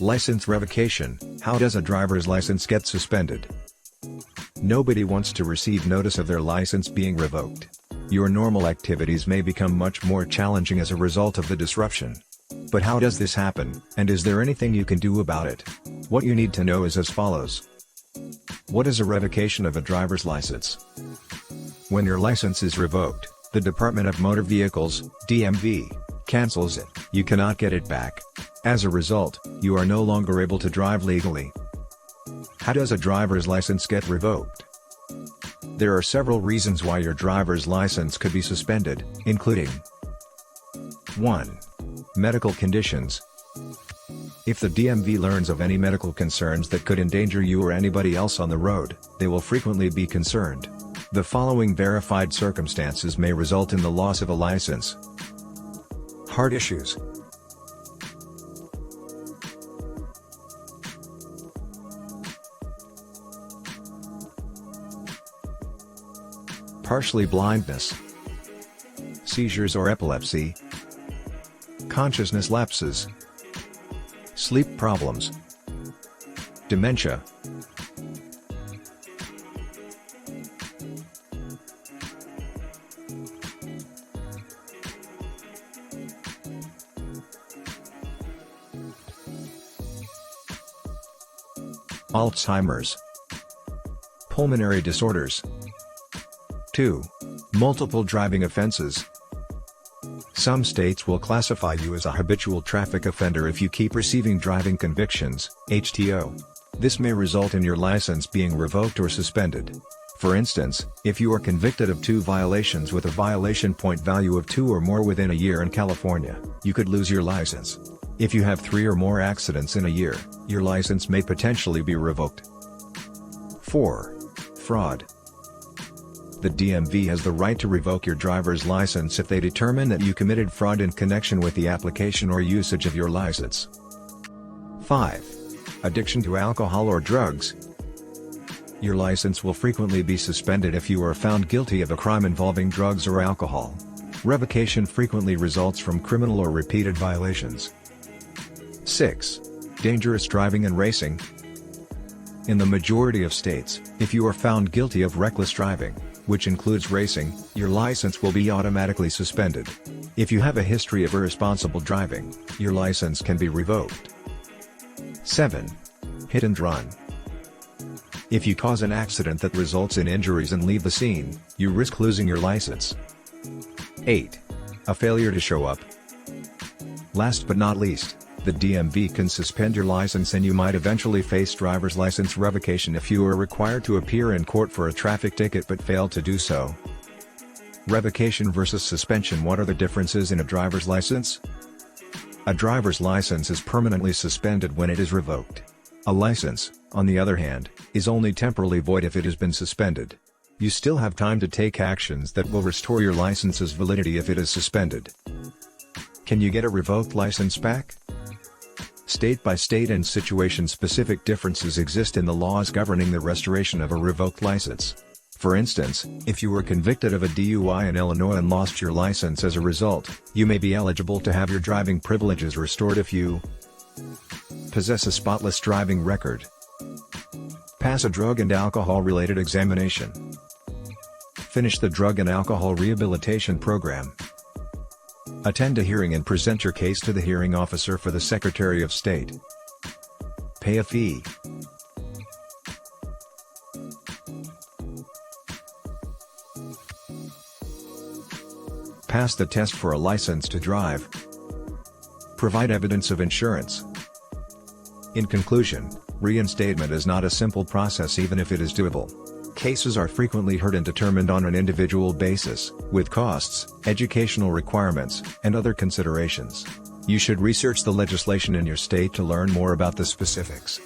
License revocation. How does a driver's license get suspended? Nobody wants to receive notice of their license being revoked. Your normal activities may become much more challenging as a result of the disruption. But how does this happen, and is there anything you can do about it? What you need to know is as follows. What is a revocation of a driver's license? When your license is revoked, the Department of Motor Vehicles, DMV, cancels it. You cannot get it back. As a result, you are no longer able to drive legally. How does a driver's license get revoked? There are several reasons why your driver's license could be suspended, including 1. Medical conditions. If the DMV learns of any medical concerns that could endanger you or anybody else on the road, they will frequently be concerned. The following verified circumstances may result in the loss of a license. Heart issues. Partially blindness. Seizures or epilepsy. Consciousness lapses. Sleep problems. Dementia. Alzheimer's. Pulmonary disorders. 2. Multiple driving offenses. Some states will classify you as a habitual traffic offender if you keep receiving driving convictions, HTO. This may result in your license being revoked or suspended. For instance, if you are convicted of 2 violations with a violation point value of 2 or more within a year in California, you could lose your license. If you have 3 or more accidents in a year, your license may potentially be revoked. 4. Fraud. The DMV has the right to revoke your driver's license if they determine that you committed fraud in connection with the application or usage of your license. 5. Addiction to alcohol or drugs. Your license will frequently be suspended if you are found guilty of a crime involving drugs or alcohol. Revocation frequently results from criminal or repeated violations. 6. Dangerous driving and racing. In the majority of states, if you are found guilty of reckless driving, which includes racing, your license will be automatically suspended. If you have a history of irresponsible driving, your license can be revoked. 7. Hit and run. If you cause an accident that results in injuries and leave the scene, you risk losing your license. 8. A failure to show up. Last but not least, the DMV can suspend your license and you might eventually face driver's license revocation if you are required to appear in court for a traffic ticket but fail to do so. Revocation versus suspension. What are the differences in a driver's license? A driver's license is permanently suspended when it is revoked. A license, on the other hand, is only temporarily void if it has been suspended. You still have time to take actions that will restore your license's validity if it is suspended. Can you get a revoked license back? State by state and situation-specific differences exist in the laws governing the restoration of a revoked license. For instance, if you were convicted of a DUI in Illinois and lost your license as a result, you may be eligible to have your driving privileges restored if you possess a spotless driving record, pass a drug and alcohol-related examination, finish the drug and alcohol rehabilitation program, attend a hearing and present your case to the hearing officer for the Secretary of State, pay a fee, pass the test for a license to drive, provide evidence of insurance. In conclusion, reinstatement is not a simple process even if it is doable. Cases are frequently heard and determined on an individual basis, with costs, educational requirements, and other considerations. You should research the legislation in your state to learn more about the specifics.